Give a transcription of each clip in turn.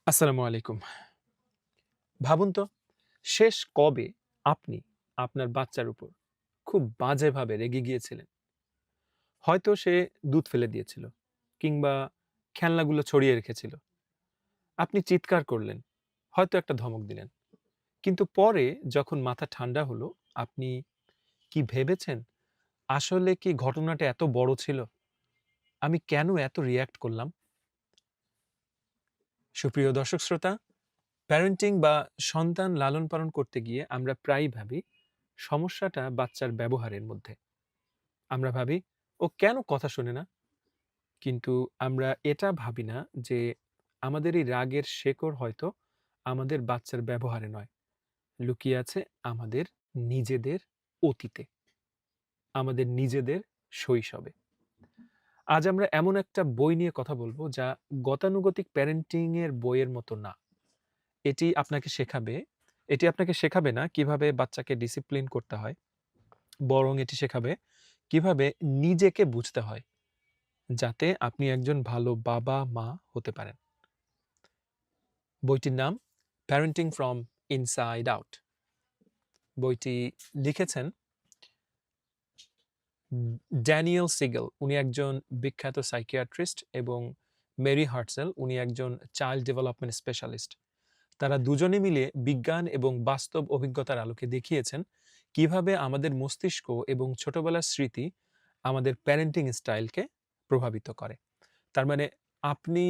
আসসালামু আলাইকুম। ভাবুন তো শেষ কবে আপনি আপনার বাচ্চার উপর খুব বাজেভাবে রেগে গিয়েছিলেন? হয়তো সে দুধ ফেলে দিয়েছিল কিংবা খেলনাগুলো ছড়িয়ে রেখেছিল। আপনি চিৎকার করলেন, হয়তো একটা ধমক দিলেন। কিন্তু পরে যখন মাথা ঠান্ডা হলো, আপনি কি ভেবেছেন, আসলে কি ঘটনাটা এত বড় ছিল? আমি কেন এত রিঅ্যাক্ট করলাম? সুপ্রিয় দর্শক শ্রোতা, প্যারেন্টিং বা সন্তান লালন-পালন করতে গিয়ে আমরা প্রায়ই ভাবি সমস্যাটা বাচ্চার ব্যবহারের মধ্যে। আমরা ভাবি, ও কেন কথা শোনে না? কিন্তু আমরা এটা ভাবি না যে আমাদের এই রাগের শেকড় হয়তো আমাদের বাচ্চার ব্যবহারে নয়, লুকিয়ে আছে আমাদের নিজেদের অতীতে, আমাদের নিজেদের শৈশবে। আজ আমরা এমন একটা বই নিয়ে কথা বলবো যা গতানুগতিক প্যারেন্টিং এর বইয়ের মতো না। এটি আপনাকে শেখাবে এটি আপনাকে শেখাবে না কিভাবে বাচ্চাকে ডিসিপ্লিন করতে হয়, বরং এটি শেখাবে কিভাবে নিজেকে বুঝতে হয়, যাতে আপনি একজন ভালো বাবা-মা হতে পারেন। বইটির নাম প্যারেন্টিং ফ্রম ইনসাইড আউট। বইটি লিখেছেন ড্যানিয়েল সিগেল। উনি একজন বিখ্যাত সাইকিয়াট্রিস্ট এবং মেরি হার্টসেল উনি একজন চাইল্ড ডেভেলপমেন্ট স্পেশালিস্ট। তারা দুজনে মিলে বিজ্ঞান এবং বাস্তব অভিজ্ঞতার আলোকে দেখিয়েছেন কিভাবে আমাদের মস্তিষ্ক এবং ছোটবেলার স্মৃতি আমাদের প্যারেন্টিং স্টাইলকে প্রভাবিত করে। তার মানে আপনি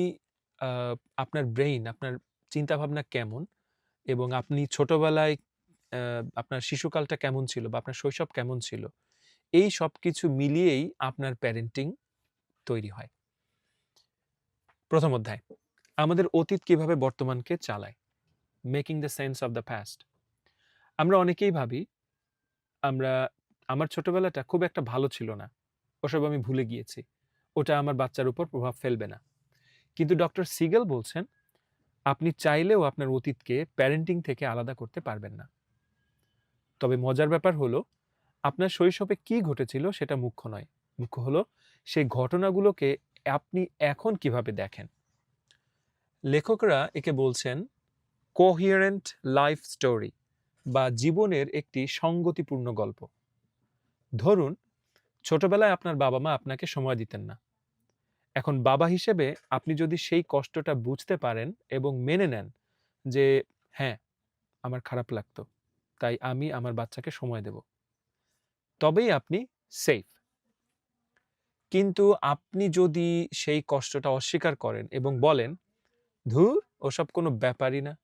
আ আপনার ব্রেইন, আপনার চিন্তাভাবনা কেমন এবং আপনি ছোটবেলায় আ আপনার শিশুকালটা কেমন ছিল বা আপনার শৈশব কেমন ছিল, এই সবকিছু মিলিয়েই আপনার প্যারেন্টিং তৈরি হয়। ১ম অধ্যায়, আমাদের অতীত কিভাবে বর্তমানকে চালায়। Making the sense of the past. আমরা অনেকেই ভাবি, আমরা আমার ছোটবেলাটা খুব একটা ভালো ছিল না। ওসব আমি ভুলে গিয়েছি। ওটা আমার বাচ্চার উপর প্রভাব ফেলবে না। কিন্তু ডক্টর সিগেল বলছেন, আপনি চাইলেও আপনার অতীতকে প্যারেন্টিং থেকে আলাদা করতে পারবেন না। তবে মজার ব্যাপার হলো, আপনার শৈশবে কি ঘটেছিল সেটা মুখ্য নয়। মুখ্য হলো সেই ঘটনাগুলোকে আপনি এখন কিভাবে দেখেন। লেখকরা একে বলছেন কোহিয়ারেন্ট লাইফ স্টোরি বা জীবনের একটি সঙ্গতিপূর্ণ গল্প। ধরুন, ছোটবেলায় আপনার বাবা-মা আপনাকে সময় দিতেন না। এখন বাবা হিসেবে আপনি যদি সেই কষ্টটা বুঝতে পারেন এবং মেনে নেন যে, হ্যাঁ, আমার খারাপ লাগতো, তাই আমি আমার বাচ্চাকে সময় দেব, তবেই আপনি সেফ। কিন্তু আপনি যদি সেই কষ্টটা অস্বীকার করেন এবং বলেন, ধুর, ওসব কোনো ব্যাপারই না,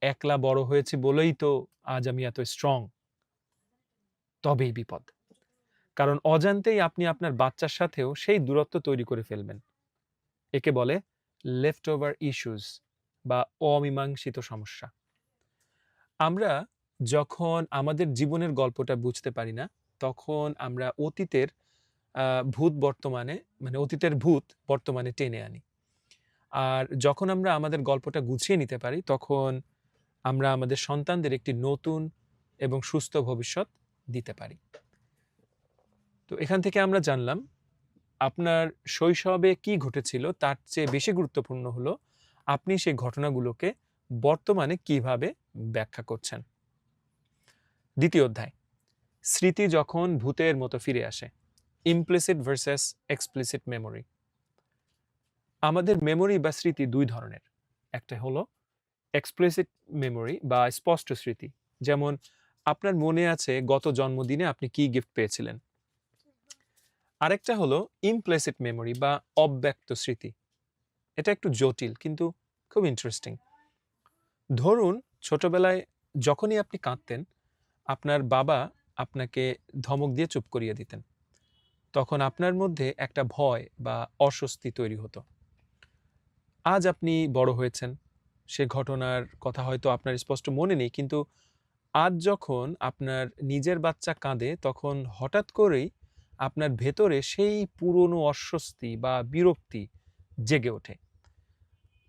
একলা বড় হয়েছি বলেই তো আজ আমি এত স্ট্রং, তবেই বিপদ। কারণ অজান্তেই আপনি আপনার বাচ্চার সাথেও সেই দূরত্ব তৈরি করে ফেলবেন। একে বলে লেফট ওভার ইস্যুস বা অমীমাংসিত সমস্যা। আমরা যখন আমাদের জীবনের গল্পটা বুঝতে পারি না, তখন আমরা অতীতের আ ভূত বর্তমানে মানে অতীতের ভূত বর্তমানে টেনে আনি। আর যখন আমরা আমাদের গল্পটা গুছিয়ে নিতে পারি, তখন আমরা আমাদের সন্তানদের একটি নতুন এবং সুস্থ ভবিষ্যৎ দিতে পারি। তো এখান থেকে আমরা জানলাম, আপনার শৈশবে কি ঘটেছিল তার চেয়ে বেশি গুরুত্বপূর্ণ হলো আপনি সেই ঘটনাগুলোকে বর্তমানে কিভাবে ব্যাখ্যা করছেন। ২য় অধ্যায়, স্মৃতি যখন ভূতের মতো ফিরে আসে। Implicit versus explicit memory. আমাদের মেমোরি বা স্মৃতি ২ ধরনের। একটা হলো এক্সপ্লিসিট মেমোরি বা স্পষ্ট স্মৃতি। যেমন আপনার মনে আছে গত জন্মদিনে আপনি কি গিফট পেয়েছিলেন। আরেকটা হলো ইমপ্লিসিট মেমোরি বা অব্যক্ত স্মৃতি। এটা একটু জটিল কিন্তু খুব ইন্টারেস্টিং। ধরুন, ছোটবেলায় যখনই আপনি কাঁদতেন, আপনার বাবা আপনাকে ধমক দিয়ে চুপ করিয়ে দিতেন। তখন আপনার মধ্যে একটা ভয় বা অস্বস্তি তৈরি হতো। আজ আপনি বড় হয়েছেন, সে ঘটনার কথা হয়তো আপনার স্পষ্ট মনে নেই, কিন্তু আজ যখন আপনার নিজের বাচ্চা কাঁদে, তখন হঠাৎ করেই আপনার ভেতরে সেই পুরনো অস্বস্তি বা বিরক্তি জেগে ওঠে।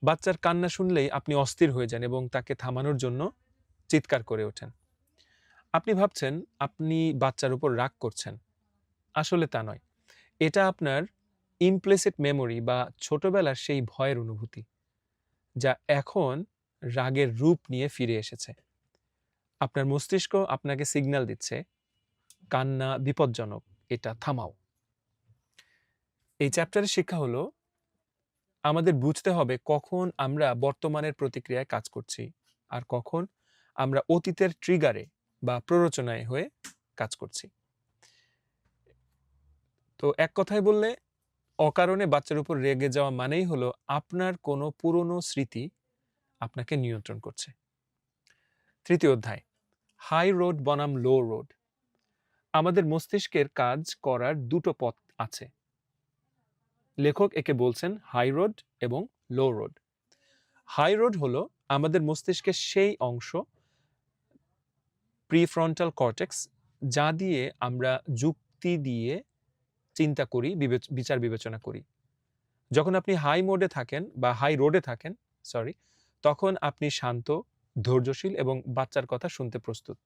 বাচ্চার কান্না শুনলেই আপনি অস্থির হয়ে যান এবং তাকে থামানোর জন্য চিৎকার করে ওঠেন। আপনি ভাবছেন আপনি বাচ্চার উপর রাগ করছেন। আসলে তা নয়। এটা আপনার ইমপ্লিসিট মেমোরি বা ছোটবেলার সেই ভয়ের অনুভূতি। যা এখন রাগের রূপ নিয়ে ফিরে এসেছে। আপনার মস্তিষ্ক আপনাকে সিগন্যাল দিচ্ছে, কান্না বিপজ্জনক, এটা থামাও। এই চ্যাপ্টারের শিক্ষা হলো আমাদের বুঝতে হবে কখন আমরা বর্তমানের প্রতিক্রিয়ায় কাজ করছি আর কখন আমরা অতীতের ট্রিগারে বা প্ররোচনায় হয়ে কাজ করছি। তো এক কথায় বললে অকারণে বাচ্চার উপর রেগে যাওয়া মানেই হলো আপনার কোনো পুরনো স্মৃতি আপনাকে নিয়ন্ত্রণ করছে। তৃতীয় অধ্যায়, হাই রোড বনাম লো রোড। আমাদের মস্তিষ্কের কাজ করার দুটো পথ আছে। লেখক একে বলছেন হাই রোড এবং লো রোড। হাই রোড হলো আমাদের মস্তিষ্কের সেই অংশ, প্রিফ্রন্টাল কর্টেক্স, যা দিয়ে আমরা যুক্তি দিয়ে চিন্তা করি, বিচার বিবেচনা করি। যখন আপনি হাই মোডে থাকেন বা হাই রোডে থাকেন, তখন আপনি শান্ত, ধৈর্যশীল এবং বাচ্চার কথা শুনতে প্রস্তুত।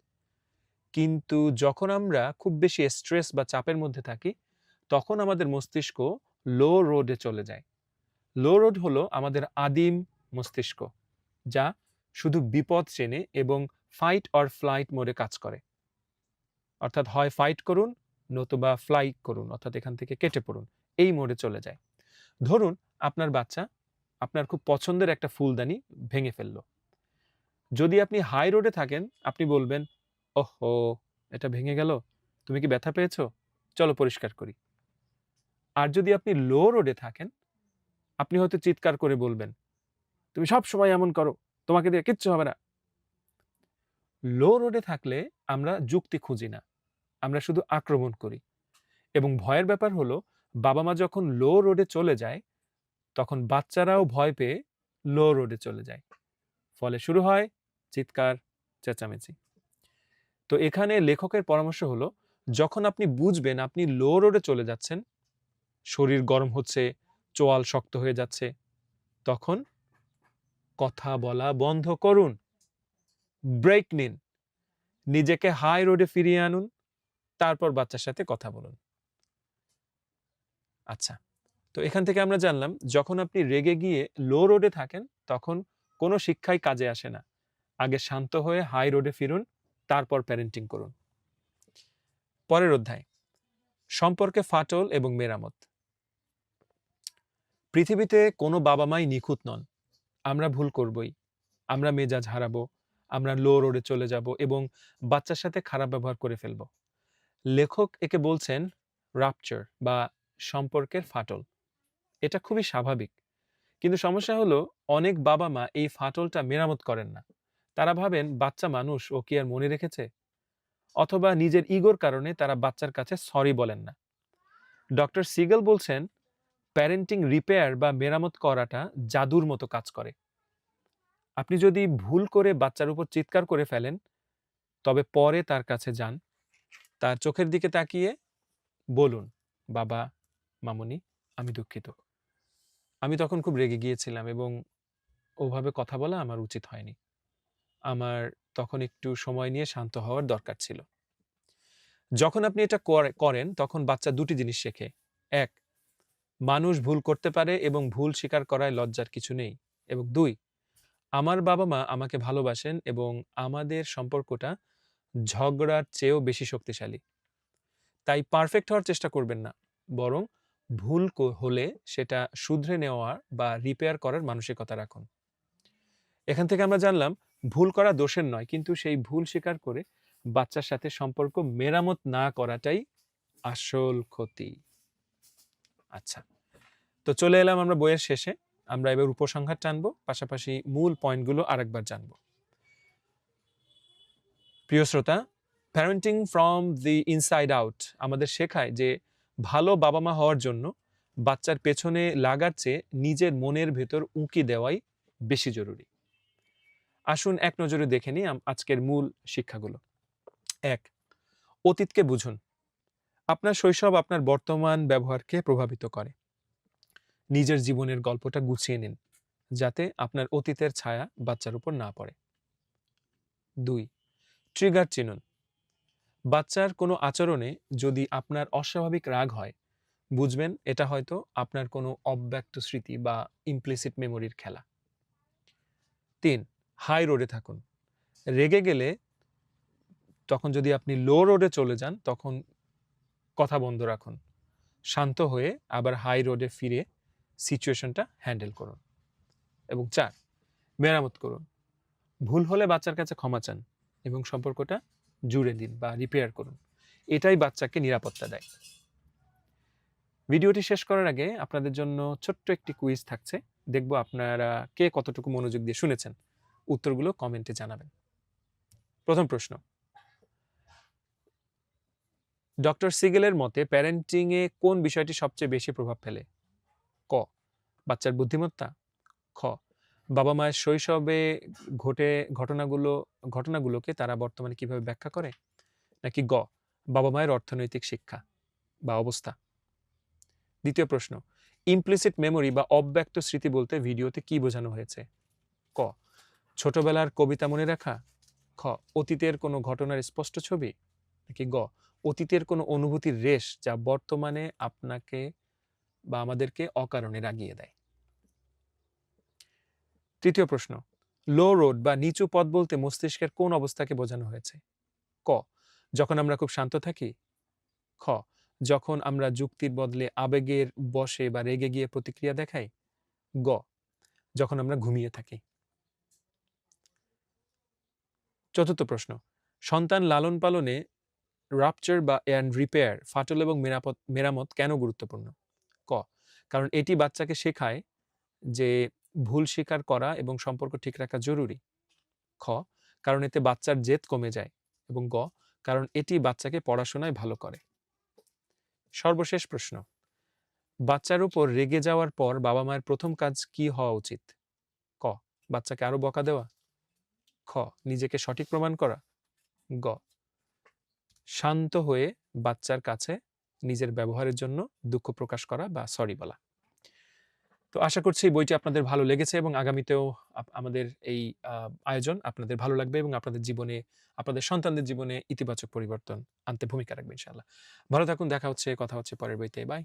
কিন্তু যখন আমরা খুব বেশি স্ট্রেস বা চাপের মধ্যে থাকি, তখন আমাদের মস্তিষ্ক লো রোডে চলে যায়। লো রোড হলো আমাদের আদিম মস্তিষ্ক, যা শুধু বিপদ চেনে এবং ফাইট অর ফ্লাইট মোডে কাজ করে। অর্থাৎ হয় ফাইট করুন নতুবা ফ্লাইট করুন, অর্থাৎ এখান থেকে কেটে পড়ুন, এই মোডে চলে যায়। ধরুন আপনার বাচ্চা আপনার খুব পছন্দের একটা ফুলদানি ভেঙে ফেললো। যদি আপনি হাই রোডে থাকেন, আপনি বলবেন, ওহো, এটা ভেঙে গেল, তুমি কি ব্যথা পেয়েছো, চলো পরিষ্কার করি। আর যদি আপনি লো রোডে থাকেন, আপনি হয়তো চিৎকার করে বলবেন, তুমি সব সময় এমন করো, তোমাকে দিয়ে কিচ্ছু হবে না। লো রোডে থাকলে আমরা যুক্তি খুঁজি না, আমরা শুধু আক্রমণ করি। এবং ভয়ের ব্যাপার হলো বাবা মা যখন লো রোডে চলে যায়, তখন বাচ্চারাও ভয় পেয়ে লো রোডে চলে যায়। ফলে শুরু হয় চিৎকার, চেঁচামেচি। তো এখানে লেখকের পরামর্শ হলো, যখন আপনি বুঝবেন আপনি লো রোডে চলে যাচ্ছেন, শরীর গরম হচ্ছে, চোয়াল শক্ত হয়ে যাচ্ছে, তখন কথা বলা বন্ধ করুন, ব্রেক নিন, নিজেকে হাই রোডে ফিরিয়ে আনুন, তারপর বাচ্চার সাথে কথা বলুন। আচ্ছা, তো এখান থেকে আমরা জানলাম যখন আপনি রেগে গিয়ে লো রোডে থাকেন, তখন কোনো শিক্ষাই কাজে আসে না। আগে শান্ত হয়ে হাই রোডে ফিরুন, তারপর প্যারেন্টিং করুন। পরের অধ্যায়, সম্পর্কে ফাটল এবং মেরামত। পৃথিবীতে কোনো বাবা মাই নিখুঁত নন, আমরা ভুল করবই, আমরা মেজাজ হারাবো, আমরা লো রোডে চলে যাব এবং বাচ্চার সাথে খারাপ ব্যবহার করে ফেলব। লেখক একে বলছেন রাপচার বা সম্পর্কের ফাটল। এটা খুবই স্বাভাবিক, কিন্তু সমস্যা হলো অনেক বাবা মা এই ফাটলটা মেরামত করেন না। তারা ভাবেন বাচ্চা মানুষ, ও কি আর মনে রেখেছে, অথবা নিজের ইগোর কারণে তারা বাচ্চার কাছে সরি বলেন না। ডক্টর সিগেল বলছেন প্যারেন্টিং রিপেয়ার বা মেরামত করাটা জাদুর মতো কাজ করে। আপনি যদি ভুল করে বাচ্চার উপর চিৎকার করে ফেলেন, তবে পরে তার কাছে যান, তার চোখের দিকে তাকিয়ে বলুন, বাবা, মামুনি, আমি দুঃখিত, আমি তখন খুব রেগে গিয়েছিলাম এবং ওভাবে কথা বলা আমার উচিত হয়নি, আমার তখন একটু সময় নিয়ে শান্ত হওয়ার দরকার ছিল। যখন আপনি এটা করেন, তখন বাচ্চা দুটি জিনিস শেখে। এক, মানুষ ভুল করতে পারে এবং ভুল স্বীকার করায় লজ্জার কিছু নেই। এবং দুই, আমার বাবা মা আমাকে ভালোবাসেন এবং আমাদের সম্পর্কটা ঝগড়ার চেয়েও বেশি শক্তিশালী। তাই পারফেক্ট হওয়ার চেষ্টা করবেন না, বরং ভুল হলে সেটা শুধরে নেওয়া বা রিপেয়ার করার মানসিকতা রাখুন। এখান থেকে আমরা জানলাম ভুল করা দোষের নয়, কিন্তু সেই ভুল স্বীকার করে বাচ্চার সাথে সম্পর্ক মেরামত না করাটাই আসল ক্ষতি। আচ্ছা, তো চলে এলাম আমরা বইয়ের শেষে। আমরা এবার উপসংহার টানবো, পাশাপাশি মূল পয়েন্টগুলো আরেকবার জানবো। প্রিয় শ্রোতা, parenting from the inside out আমাদের শেখায় যে ভালো বাবা মা হওয়ার জন্য বাচ্চার পেছনে লাগার চেয়ে নিজের মনের ভেতর উঁকি দেওয়াই বেশি জরুরি। আসুন এক নজরে দেখে নিই আজকের মূল শিক্ষাগুলো। ১, অতীতকে বুঝুন। আপনার শৈশব আপনার বর্তমান ব্যবহারকে প্রভাবিত করে। নিজের জীবনের গল্পটা গুছিয়ে নিন, যাতে আপনার অতীতের ছায়া বাচ্চার উপর না পড়ে। ২, ট্রিগার চিনুন। বাচ্চার কোনো আচরণে যদি আপনার অস্বাভাবিক রাগ হয়, বুঝবেন এটা হয়তো আপনার কোনো অব্যক্ত স্মৃতি বা ইমপ্লিসিট মেমোরির খেলা। 3 হাই রোডে থাকুন। রেগে গেলে তখন যদি আপনি লো রোডে চলে যান তখন কথা বন্ধ রাখুন। শান্ত হয়ে আবার হাই রোডে ফিরে সিচুয়েশনটা হ্যান্ডেল করুন। এবং 4 মেরামত করুন। ভুল হলে বাচ্চার কাছে ক্ষমা চান এবং সম্পর্কটা জুড়ে দিন বা রিপেয়ার করুন। এটাই বাচ্চাকে নিরাপত্তা দেয়। ভিডিওটি শেষ করার আগে আপনাদের জন্য ছোট্ট একটি কুইজ থাকছে। দেখব আপনারা কে কতটুকু মনোযোগ দিয়ে শুনেছেন। উত্তরগুলো কমেন্টে জানাবেন। প্রথম প্রশ্ন, ডক্টর সিগেলের মতে প্যারেন্টিংয়ে কোন বিষয়টি সবচেয়ে বেশি প্রভাব ফেলে? ক, বাচ্চার বুদ্ধিমত্তা। খ, বাবা মায়ের শৈশবে ঘটনাগুলোকে তারা বর্তমানে কিভাবে ব্যাখ্যা করে। নাকি গ, বাবা মায়ের অর্থনৈতিক শিক্ষা বা অবস্থা। দ্বিতীয় প্রশ্ন, ইমপ্লিসিট মেমোরি বা অব্যক্ত স্মৃতি বলতে ভিডিওতে কি বোঝানো হয়েছে? ক, ছোটবেলার কবিতা মনে রাখা। খ, অতীতের কোনো ঘটনার স্পষ্ট ছবি। নাকি গ, অতীতের কোনো অনুভূতির রেশ যা বর্তমানে আপনাকে বা আমাদেরকে অকারণে রাগিয়ে দেয়। তৃতীয় প্রশ্ন, লো রোড বা নিচু পথ বলতে মস্তিষ্কের কোন অবস্থাকে বোঝানো হয়েছে? ক, যখন আমরা খুব শান্ত থাকি। খ, যখন আমরা যুক্তির বদলে আবেগের বশে বা রেগে গিয়ে প্রতিক্রিয়া দেখাই। গ, যখন আমরা ঘুমিয়ে থাকি। চতুর্থ প্রশ্ন, সন্তান লালন পালনে রাপচার বা অ্যান্ড রিপেয়ার, ফাটল এবং মেরামত কেন গুরুত্বপূর্ণ? ক, কারণ এটি বাচ্চাকে শেখায় যে ভুল স্বীকার করা এবং সম্পর্ক ঠিক রাখা জরুরি। খ, কারণ এতে বাচ্চার জেদ কমে যায়। এবং গ, কারণ এটি বাচ্চাকে পড়াশোনায় ভালো করে। সর্বশেষ প্রশ্ন, বাচ্চার উপর রেগে যাওয়ার পর বাবা মায়ের প্রথম কাজ কি হওয়া উচিত? ক, বাচ্চাকে আরো বকা দেওয়া। খ, নিজেকে সঠিক প্রমাণ করা। গ, শান্ত হয়ে বাচ্চার কাছে নিজের ব্যবহারের জন্য দুঃখ প্রকাশ করা বা সরি বলা। তো আশা করছি বইটি আপনাদের ভালো লেগেছে এবং আগামীতেও আমাদের এই আয়োজন আপনাদের ভালো লাগবে এবং আপনাদের জীবনে, আপনাদের সন্তানদের জীবনে ইতিবাচক পরিবর্তন আনতে ভূমিকা রাখবে ইনশাআল্লাহ। ভালো থাকুন, দেখা হচ্ছে, কথা হচ্ছে পরের বইতে। বাই।